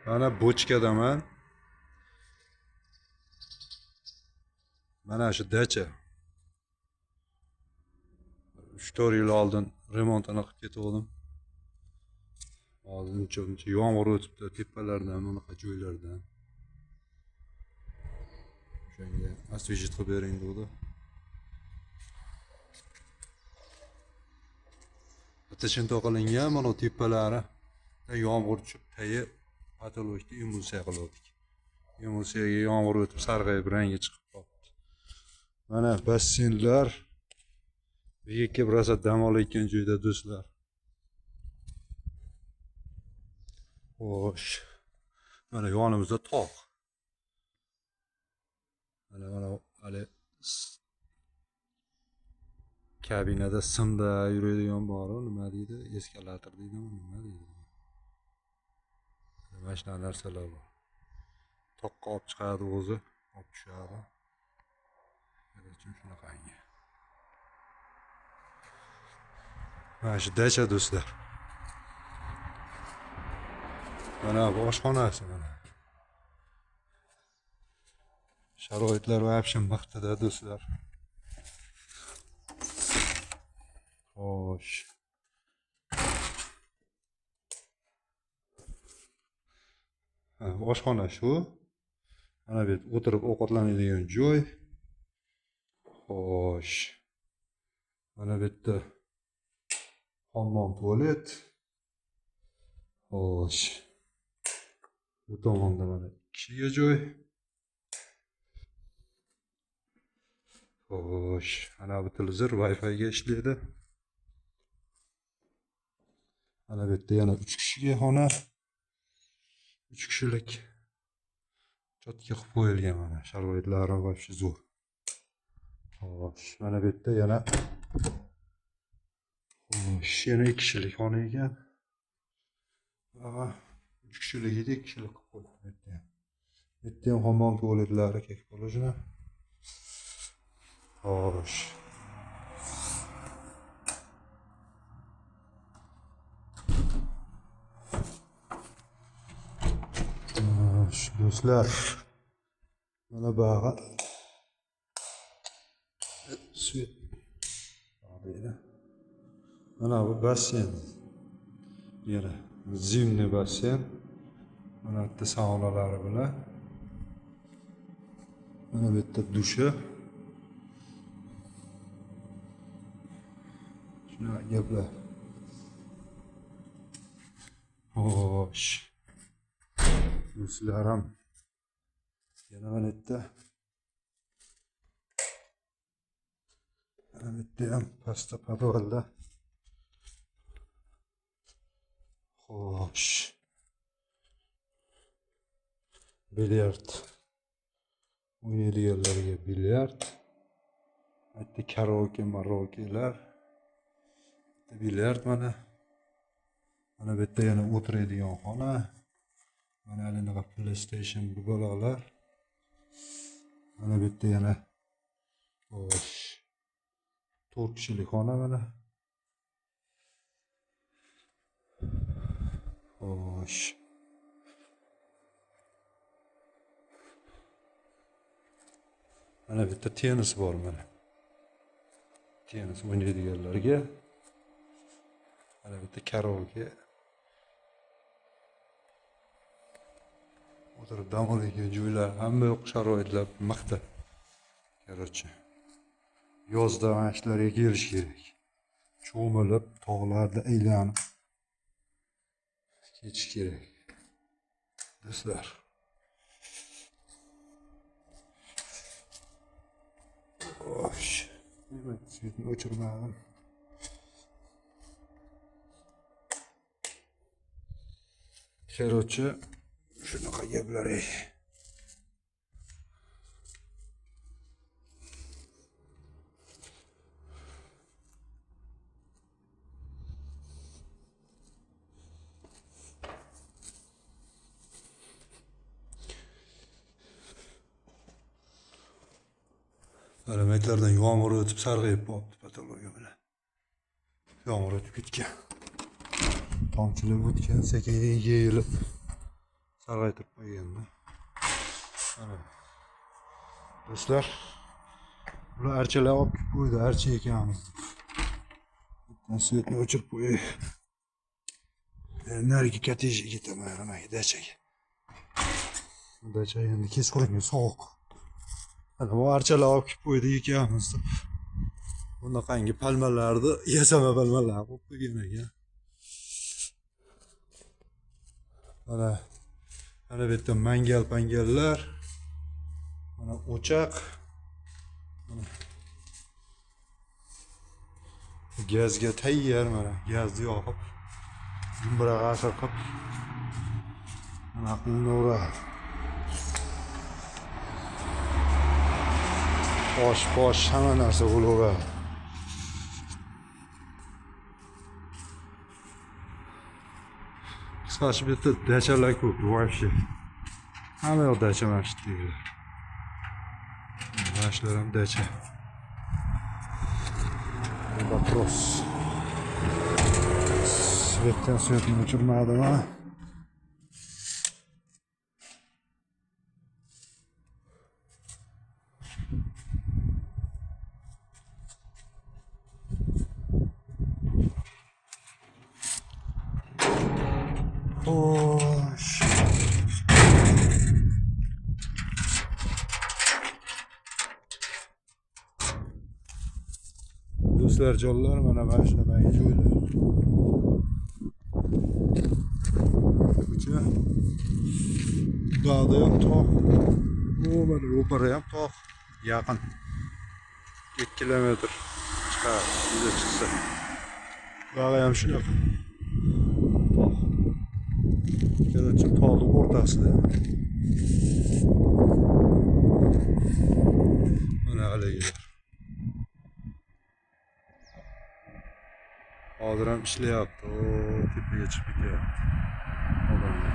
Mana bochkadaman. Mana shu dacha. 3-4 yil oldin remontini qilib ketgandim. Hozircha yomg'ir o'tibdi tepalardan, bunaqa joylardan. O'shanga освежит qilib bering dedi. Bitta qilingan mana tepalari. Yomg'ir tushib, tayi patologik emulsiya qildik. Emulsiyaga yomg'ir o'tib sarg'ayib rangi chiqib qoldi. Mana basseynlar. Birga rosa dam olayotgan joyda do'stlar. Xo'sh. Mana yonimizda tog'. Mana hali kabinada simda yuradigan bor, nima deydi? Eskalator deydimi, nima deydi? Mana shunaqa narsalar bor. Toqqa olib chiqadi o'zi, olib tushadi. Shunaqangi. Mana shu dacha do'stlar. Mana bu oshxonasi mana. Sharoitlar вообще maqtada do'stlar. Xo'sh. Oshxona shu. Mana bu yerda o'tirib ovqatlanadigan joy. Xo'sh. Mana bu yerda hammom, tualet. Xo'sh. Bu tomonda mana kishiga joy. Xo'sh, ana bu televizor Wi-Fi ga ishlaydi. Mana bu yerda yana 3 kishiga xona. 3 kishilik. Cho'tka qilib qo'yilgan mana, sharoitlari вообще zo'r. Xo'sh, mana bu yerda yana 2 kishilik xona ekan. 3 kishilik edi, 2 kishilik qilib qo'yilgan. Bu yerda ham hammom tualetlari kek bo'lishini. Xo'sh. Do'stlar. Mana baga svet. Mana bu basseyn. Yana zimniy basseyn. Mana bu yerda saunalari bilan. Mana bu yerda dushi. Shuna gaplar. Xo'sh. Do'stlarim. Yana mana yerda. Mana yerda ham pastda podvalda. Xo'sh. Bilyard. O'ynaydiganlarga bilyard. Bu yerda karaoke, marokelar. Bilyard mana. Mana bu yerda yana o'tiradigan xona. Mana anaqa PlayStation bolalar. Mana bu yerda yana xo'sh. 4 kishilik xona mana. Xo'sh. Mana bu yerda tennis bor mana. Tennis o'ynaydiganlarga. Mana bu yerda karaoke. O'tirib dam oladigan joylar, hamma yoq sharoitlar maqta. Короче, yozda mana shularga kelish kerak. Cho'milib, tog'larda aylanib ketish kerak. Do'stlar. Xo'sh. Nima svetni o'chirmadim. Короче, shunaqa gaplar. Parametrlardan yomg'ir o'tib sarg'ayib qolibdi patologiya bilan. Yomg'ir o'tib ketgan. Tomchilab o'tgan, sekin yeyilib sarg'aytirib qo'yganda. Mana do'stlar, bular archalar olib qo'ydi, archa ekanmiz. Bitta svetni o'chirib qo'yay. Nariga kottejga ketaman, nimaga dachaga. Dacha endi kechqurunga sovuq. Mana bu archalar olib qo'ydi ekanmiz. Bunaqangi palmalarni yasama palmalar qo'yib qo'ygan ekan. Mana bu yerda mangal-pangallar. Mana o'choq. Mana gazga tayyor, mana gazni yoqib, yumburag'i qirqib, mana qilinaveradi. Bosh hamma narsa bo'laveradi. Qisqasi bu yerda dachalar ko'p, вообще. Hamma yoq dacha masjidlar. Masjidlar ham dacha. Вопрос. Svetni o'chirmadimi? Xo'sh. Do'stlar, jonlar, mana shunaqa joylar. Ko'cha. Dağda ham tog'. Mana ro'para ham tog'. Yaqin. 2 kilometr chiqar, juda chiqsa. Dağ ham shunaqa. Kerakchi tog'ning o'rtasida. Mana haligilar. Hozir ham ishlayapti. Tepaga chiqib ketyapti odamlar.